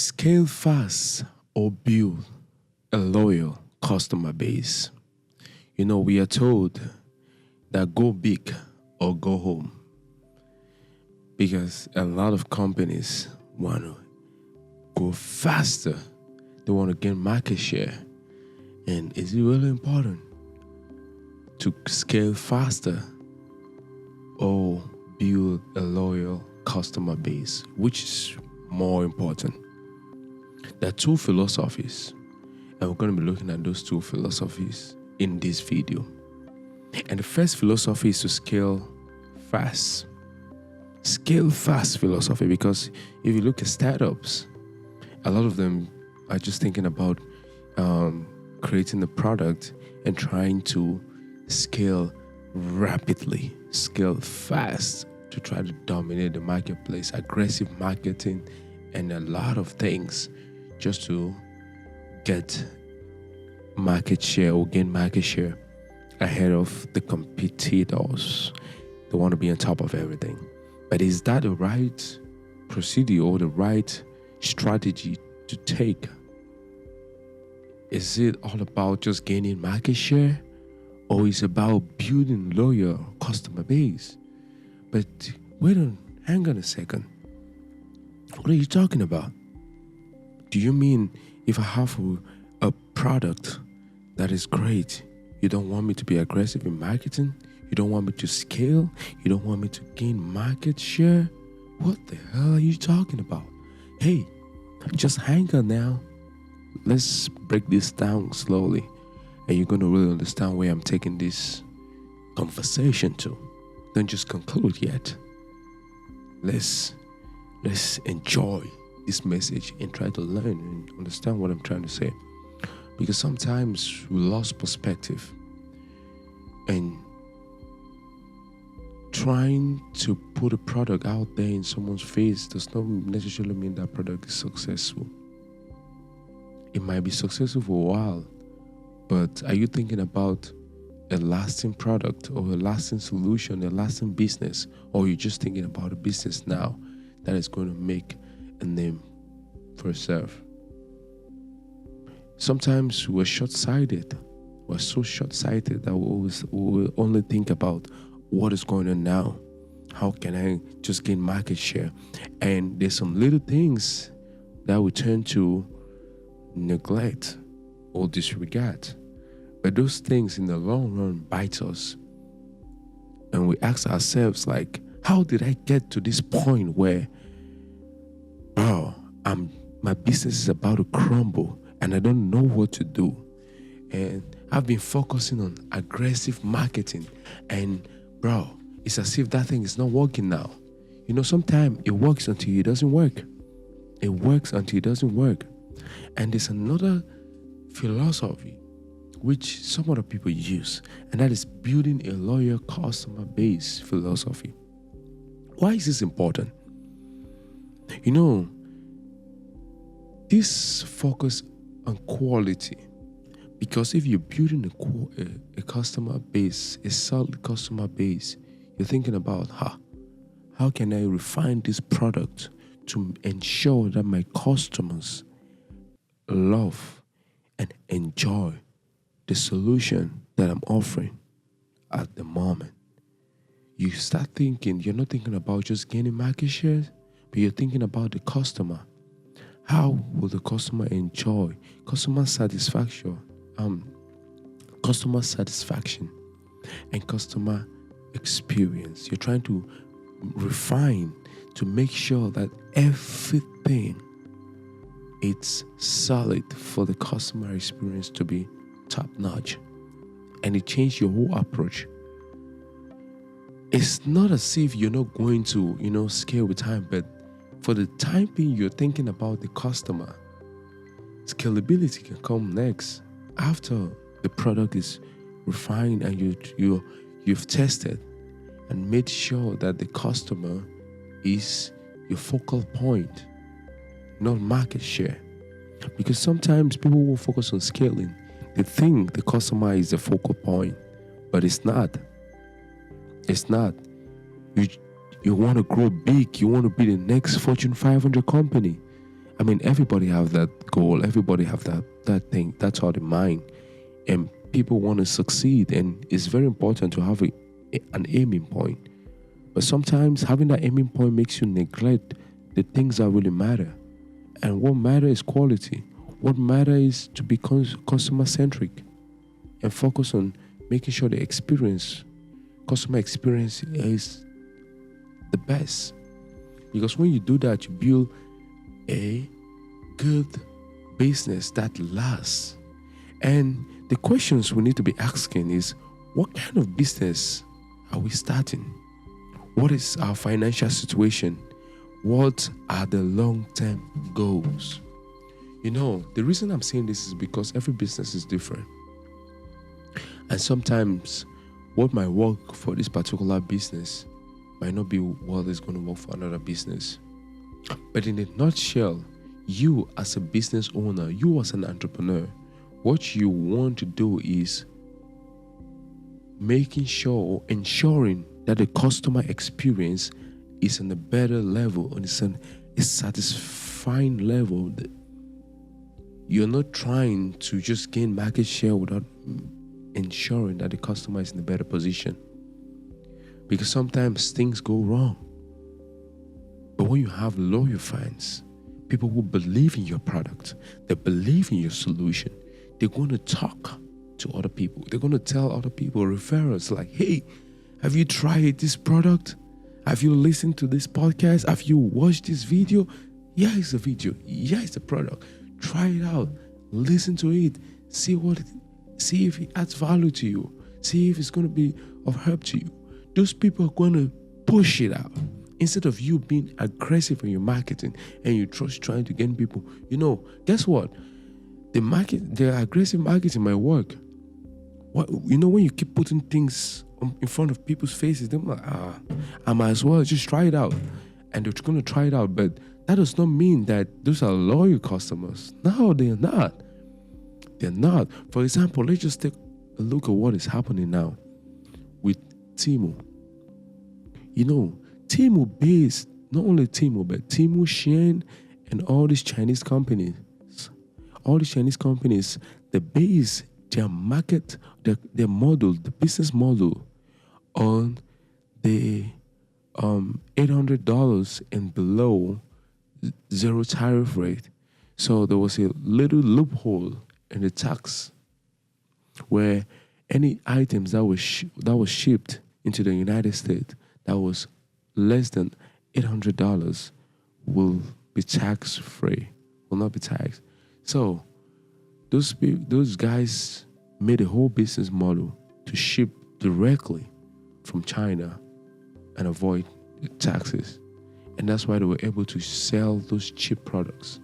Scale fast or build a loyal customer base. We are told that go big or go home, because a lot of companies want to go faster. They want to gain market share. And is it really important to scale faster or build a loyal customer base? Which is more important? There are two philosophies, and we're going to be looking at those two philosophies in this video. And the first philosophy is to scale fast. Scale fast philosophy, because if you look at startups, a lot of them are just thinking about creating a product and trying to scale rapidly, scale fast to try to dominate the marketplace, aggressive marketing, and a lot of things just to get market share or gain market share ahead of the competitors. They want to be on top of everything. But is that the right procedure or the right strategy to take? Is it all about just gaining market share, or is it about building loyal customer base? But hang on a second. What are you talking about? Do you mean if I have a product that is great, you don't want me to be aggressive in marketing? You don't want me to scale? You don't want me to gain market share? What the hell are you talking about? Hey, just hang on now. Let's break this down slowly, and you're going to really understand where I'm taking this conversation to. Don't just conclude yet. Let's enjoy this message and try to learn and understand what I'm trying to say. Because sometimes we lost perspective, and trying to put a product out there in someone's face does not necessarily mean that product is successful. It might be successful for a while, but are you thinking about a lasting product or a lasting solution, a lasting business, or are you just thinking about a business now that is going to make a name for yourself? Sometimes we're short-sighted. We're so short-sighted that we only think about what is going on now. How can I just gain market share? And there's some little things that we tend to neglect or disregard. But those things in the long run bite us. And we ask ourselves, like, how did I get to this point where, my business is about to crumble and I don't know what to do? And I've been focusing on aggressive marketing, and it's as if that thing is not working now. Sometimes it works until it doesn't work. It works until it doesn't work. And there's another philosophy which some other people use, and that is building a loyal customer base philosophy. Why is this important? This focus on quality, because if you're building a customer base, a solid customer base, you're thinking about how can I refine this product to ensure that my customers love and enjoy the solution that I'm offering at the moment. You start thinking, you're not thinking about just gaining market share, but you're thinking about the customer. How will the customer enjoy? Customer satisfaction and customer experience. You're trying to refine to make sure that everything it's solid for the customer experience to be top-notch. And it changed your whole approach. It's not as if you're not going to, scale with time, but for the time being, you're thinking about the customer. Scalability can come next after the product is refined and you've tested and made sure that the customer is your focal point, not market share. Because sometimes people will focus on scaling. They think the customer is the focal point, but it's not. It's not. You want to grow big. You want to be the next Fortune 500 company. I mean, everybody have that goal. Everybody have that thing. That's all in mind. And people want to succeed. And it's very important to have an aiming point. But sometimes having that aiming point makes you neglect the things that really matter. And what matters is quality. What matters is to be customer-centric and focus on making sure the customer experience is the best. Because when you do that, you build a good business that lasts. And the questions we need to be asking is, what kind of business are we starting? What is our financial situation? What are the long-term goals? The reason I'm saying this is because every business is different. And sometimes what might work for this particular business might not be what is going to work for another business. But in a nutshell, you as a business owner, you as an entrepreneur, what you want to do is ensuring that the customer experience is on a better level, and it's a satisfying level. You're not trying to just gain market share without ensuring that the customer is in a better position. Because sometimes things go wrong. But when you have loyal fans, people who believe in your product, they believe in your solution, they're going to talk to other people. They're going to tell other people, referrals, like, hey, have you tried this product? Have you listened to this podcast? Have you watched this video? Yeah, it's a video. Yeah, it's a product. Try it out. Listen to it. See if it adds value to you. See if it's going to be of help to you. Those people are going to push it out. Instead of you being aggressive in your marketing and you trying to gain people. Guess what? The aggressive marketing might work. When you keep putting things in front of people's faces, they're like, I might as well just try it out. And they're going to try it out. But that does not mean that those are loyal customers. No, they're not. They're not. For example, let's just take a look at what is happening now with Temu. Temu based, not only Temu, but Temu, Shein, and all these Chinese companies. All these Chinese companies, they base their market, their model, the business model on the $800 and below zero tariff rate. So there was a little loophole in the tax where any items that was shipped into the United States that was less than $800 will be tax free, will not be taxed. So those guys made a whole business model to ship directly from China and avoid the taxes. And that's why they were able to sell those cheap products.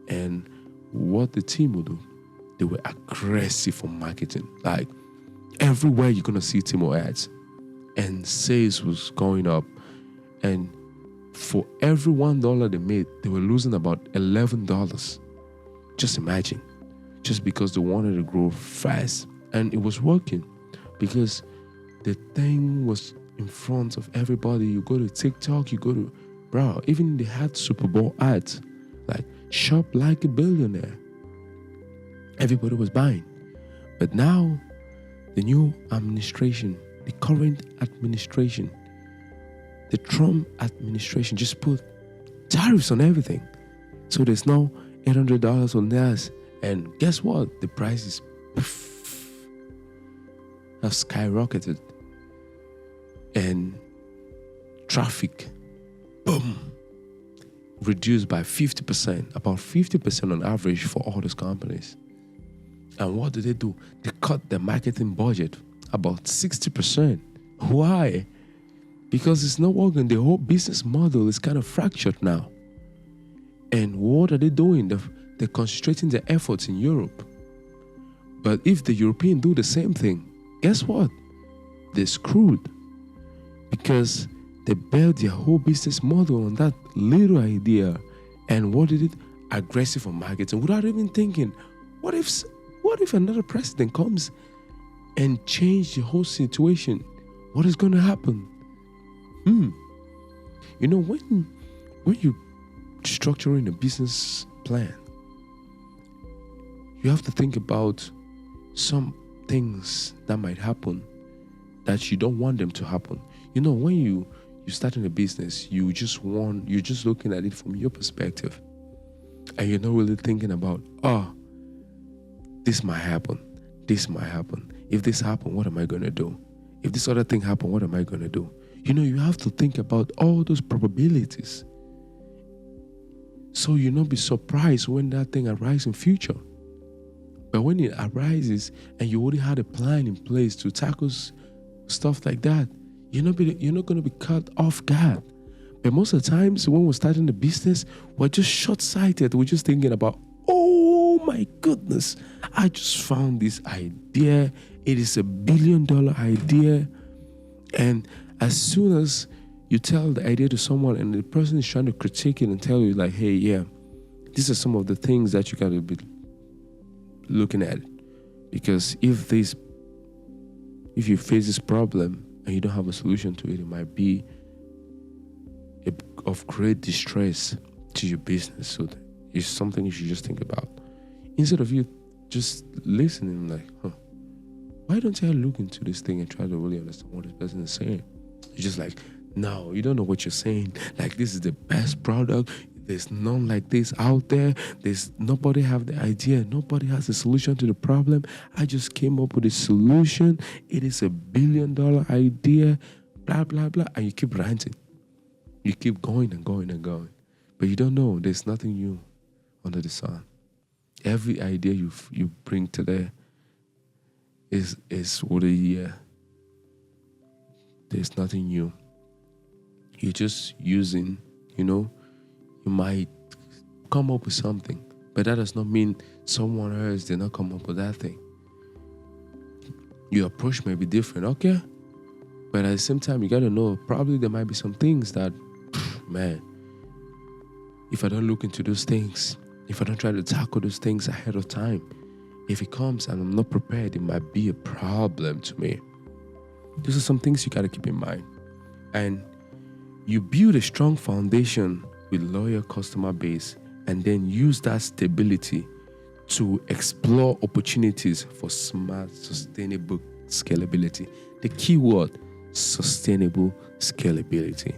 And what the team will do, they were aggressive on marketing. Like everywhere you're gonna see Temu ads, and sales was going up. And for every $1 they made, they were losing about $11. Just imagine. Just because they wanted to grow fast. And it was working because the thing was in front of everybody. You go to TikTok, even they had Super Bowl ads like shop like a billionaire. Everybody was buying. But now the new administration, the current administration, the Trump administration just put tariffs on everything. So there's now $800 on theirs. And guess what? The prices have skyrocketed. And traffic, boom, reduced by 50%, about 50% on average for all those companies. And what did they do? They cut their marketing budget about 60%. Why? Because it's not working. The whole business model is kind of fractured now. And what are they doing? They're concentrating their efforts in Europe. But if the Europeans do the same thing, guess what? They're screwed. Because they built their whole business model on that little idea. And what did it? Aggressive on marketing without even thinking, what if another president comes and change the whole situation? What is going to happen? When you're structuring a business plan. You have to think about some things that might happen that you don't want them to happen. When you're starting a business, you're just looking at it from your perspective. And you're not really thinking about, this might happen. This might happen. If this happens, what am I going to do? If this other thing happens, what am I going to do? You have to think about all those probabilities. So you not be surprised when that thing arises in future. But when it arises and you already had a plan in place to tackle stuff like that, you're not going to be caught off guard. But most of the times when we're starting the business, we're just short-sighted. We're just thinking about, oh my goodness, I just found this idea. It is $1 billion idea. And as soon as you tell the idea to someone and the person is trying to critique it and tell you like, hey, yeah, these are some of the things that you got to be looking at. Because if you face this problem and you don't have a solution to it, it might be of great distress to your business. So it's something you should just think about. Instead of you just listening like, why don't I look into this thing and try to really understand what this person is saying? You're just like, no, you don't know what you're saying. Like, this is the best product. There's none like this out there. Nobody have the idea. Nobody has a solution to the problem. I just came up with a solution. It is $1 billion idea, blah, blah, blah. And you keep ranting. You keep going and going and going. But you don't know there's nothing new under the sun. Every idea you bring to there is what a year. There's nothing new. You're just using, you might come up with something, but that does not mean someone else did not come up with that thing. Your approach may be different, okay? But at the same time, you got to know probably there might be some things that, man, if I don't look into those things, if I don't try to tackle those things ahead of time, if it comes and I'm not prepared, it might be a problem to me. Those are some things you got to keep in mind. And you build a strong foundation with loyal customer base and then use that stability to explore opportunities for smart, sustainable scalability. The key word, sustainable scalability.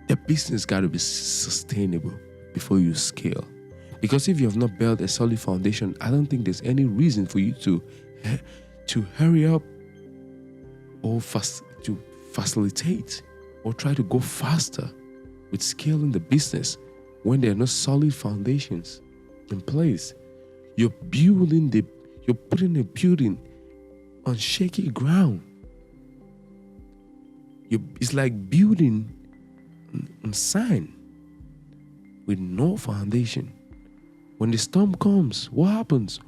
The business got to be sustainable before you scale. Because if you have not built a solid foundation, I don't think there's any reason for you to hurry up or to facilitate or try to go faster with scaling the business when there are no solid foundations in place. You're putting a building on shaky ground. It's like building on sand with no foundation. When the storm comes, what happens?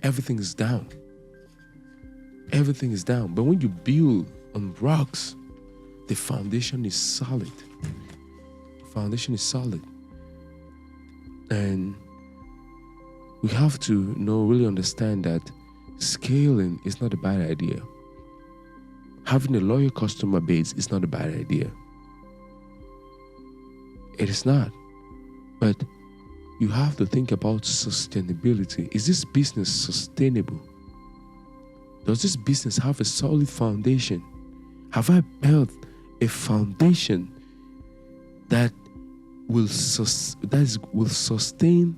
Everything is down. Everything is down. But when you build on rocks, the foundation is solid. The foundation is solid. And we have to really understand that scaling is not a bad idea. Having a loyal customer base is not a bad idea. It is not. But you have to think about sustainability. Is this business sustainable? Does this business have a solid foundation? Have I built a foundation that will sustain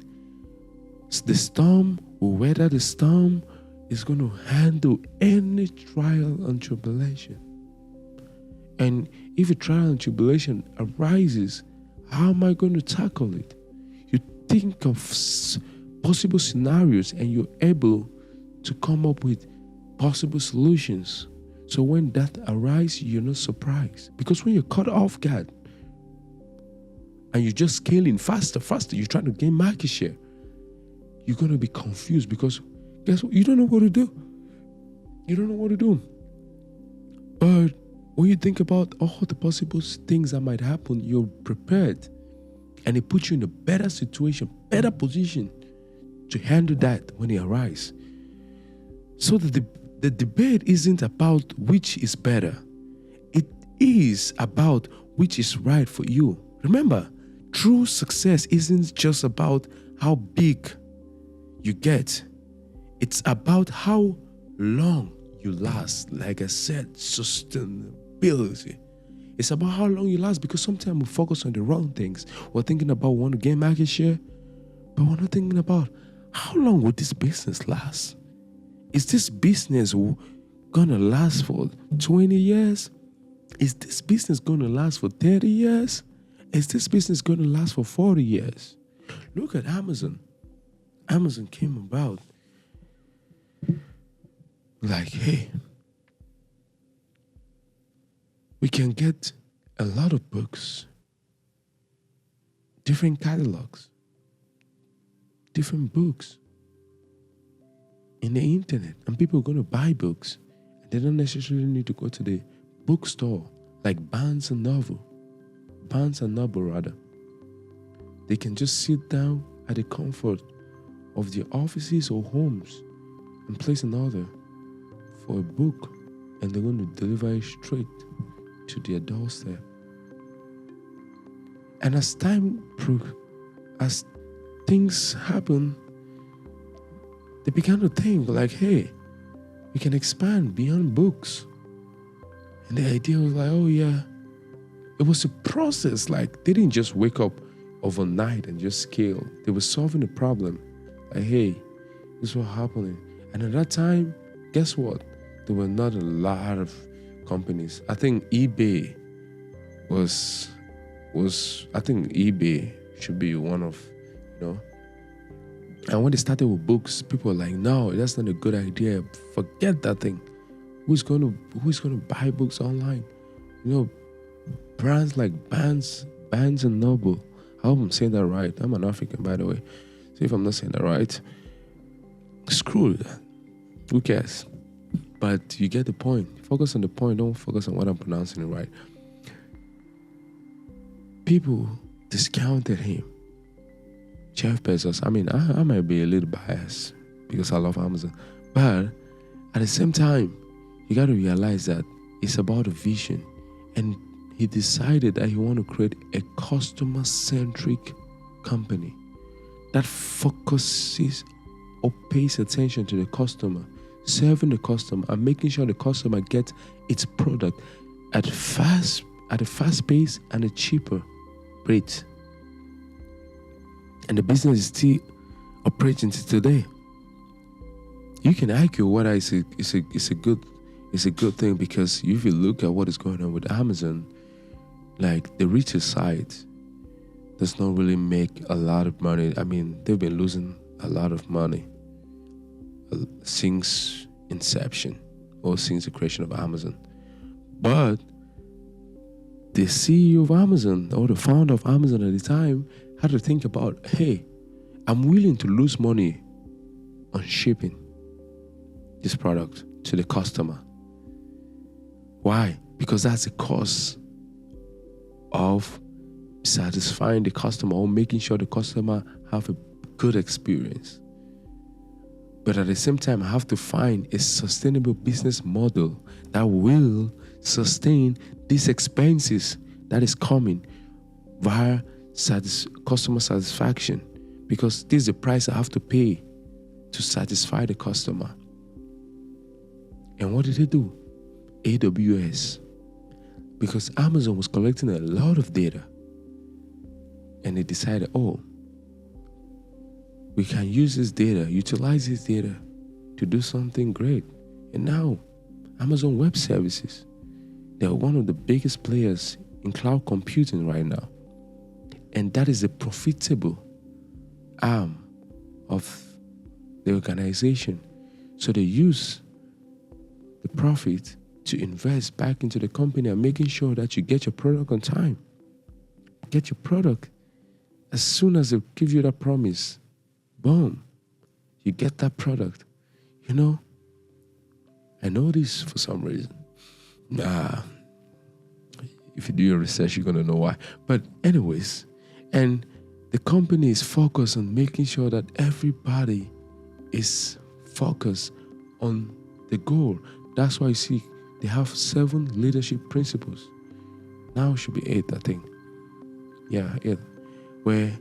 the storm, will weather the storm, is going to handle any trial and tribulation? And if a trial and tribulation arises, how am I going to tackle it? You think of possible scenarios and you're able to come up with possible solutions. So when that arises, you're not surprised. Because when you're caught off guard and you're just scaling faster, you're trying to gain market share, you're going to be confused because guess what? You don't know what to do. You don't know what to do. But when you think about all the possible things that might happen, you're prepared. And it puts you in a better situation, better position to handle that when it arises. So the debate isn't about which is better. It is about which is right for you. Remember, true success isn't just about how big you get. It's about how long you last. Like I said, sustainability. It's about how long you last, because sometimes we focus on the wrong things. We're thinking about want to gain market share, but we're not thinking about how long will this business last? Is this business gonna last for 20 years? Is this business gonna last for 30 years? Is this business gonna last for 40 years? Look at Amazon. Amazon came about like, hey, we can get a lot of books, different catalogs, different books in the internet, and people are going to buy books. They don't necessarily need to go to the bookstore like Barnes and Noble rather. They can just sit down at the comfort of their offices or homes and place an order for a book, and they're going to deliver it straight to their doorstep. And as things happen, they began to think like, hey, we can expand beyond books. And the idea was like, oh yeah, it was a process. Like, they didn't just wake up overnight and just scale. They were solving a problem. Like, hey, this is what's happening. And at that time, guess what? There were not a lot of companies. I think eBay should be one of, And when they started with books, people were like, no, that's not a good idea. Forget that thing. Who's gonna buy books online? Brands like Barnes and Noble. I hope I'm saying that right. I'm an African, by the way. So if I'm not saying that right, screw that. Who cares? But you get the point. Focus on the point. Don't focus on what I'm pronouncing it right. People discounted him. Jeff Bezos. I mean, I might be a little biased because I love Amazon. But at the same time, you got to realize that it's about a vision. And he decided that he wanted to create a customer-centric company that focuses or pays attention to the customer, serving the customer, and making sure the customer gets its product at a fast pace and a cheaper rate. And the business is still operating to today. You can argue whether it's a good thing, because if you look at what is going on with Amazon, like the retail side does not really make a lot of money. I mean, they've been losing a lot of money since inception or since the creation of Amazon. But the CEO of Amazon, or the founder of Amazon at the time, had to think about, hey, I'm willing to lose money on shipping this product to the customer. Why? Because that's the cost of satisfying the customer or making sure the customer have a good experience. But at the same time, I have to find a sustainable business model that will sustain these expenses that is coming via customer satisfaction, because this is the price I have to pay to satisfy the customer. And what did they do? AWS. Because Amazon was collecting a lot of data, and they decided, we can use this data, utilize this data to do something great. And now, Amazon Web Services, they're one of the biggest players in cloud computing right now. And that is a profitable arm of the organization. So they use the profit to invest back into the company and making sure that you get your product on time. Get your product. As soon as they give you that promise, boom, you get that product. I know this for some reason. If you do your research, you're going to know why. But anyways, and the company is focused on making sure that everybody is focused on the goal. That's why you see they have 7 leadership principles. Now it should be 8, I think. Yeah, 8. where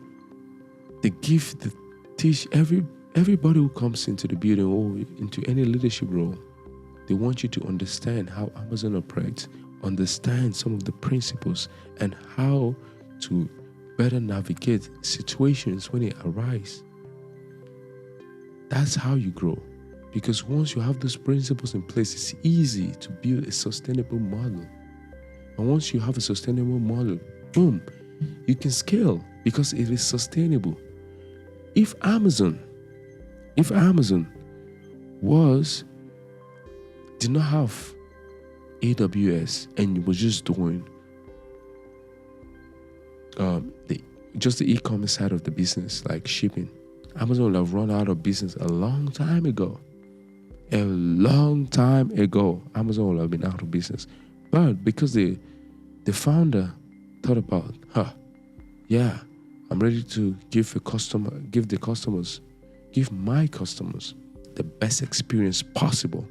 they teach everybody who comes into the building or into any leadership role. They want you to understand how Amazon operates, understand some of the principles, and how to better navigate situations when they arise. That's how you grow. Because once you have those principles in place, it's easy to build a sustainable model. And once you have a sustainable model, boom, you can scale because it is sustainable. If Amazon did not have AWS and it was just doing the e-commerce side of the business, like shipping, Amazon would have run out of business a long time ago. A long time ago, Amazon would have been out of business. But because the founder thought about, I'm ready to give my customers the best experience possible,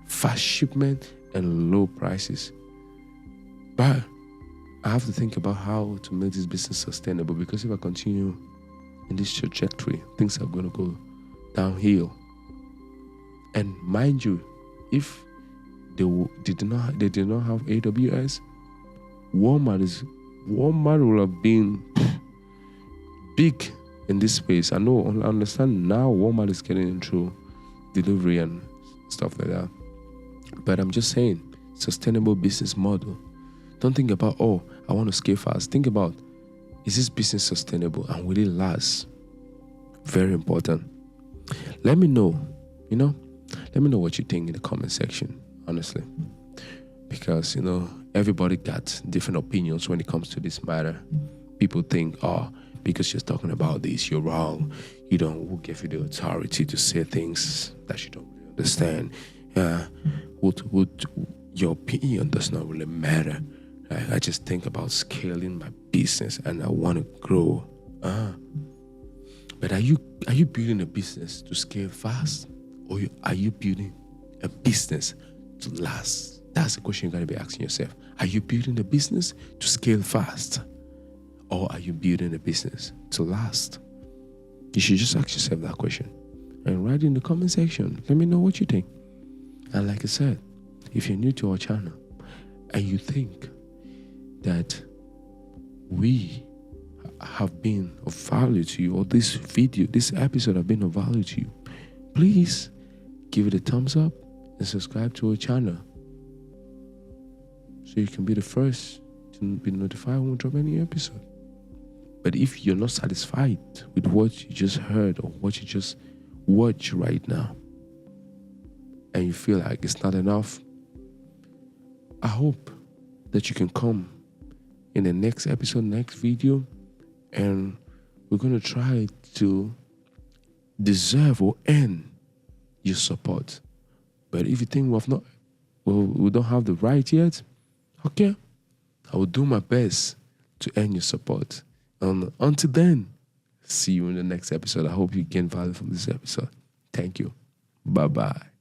fast shipment and low prices. But I have to think about how to make this business sustainable, because if I continue in this trajectory, things are going to go downhill. And mind you, if they did not have AWS, Walmart will have been big in this space. I understand now Walmart is getting into delivery and stuff like that. But I'm just saying, sustainable business model. Don't think about, I want to scale fast. Think about, is this business sustainable and will it last? Very important. Let me know what you think in the comment section, honestly. Because, everybody got different opinions when it comes to this matter. People think, because you're talking about this, you're wrong. Who gave you the authority to say things that you don't really understand? Your opinion does not really matter. I just think about scaling my business and I want to grow. But are you building a business to scale fast, or are you building a business to last? That's the question you got to be asking yourself. Are you building a business to scale fast, or are you building a business to last? You should just ask yourself that question and write in the comment section. Let me know what you think. And like I said, if you're new to our channel and you think that we have been of value to you, or this episode have been of value to you, please give it a thumbs up and subscribe to our channel so you can be the first to be notified when we drop any episode. But if you're not satisfied with what you just heard or what you just watched right now, and you feel like it's not enough, I hope that you can come in the next episode, next video, and we're going to try to deserve or earn your support. But if you think we don't have the right yet, okay, I will do my best to earn your support. And until then, see you in the next episode. I hope you gain value from this episode. Thank you. Bye-bye.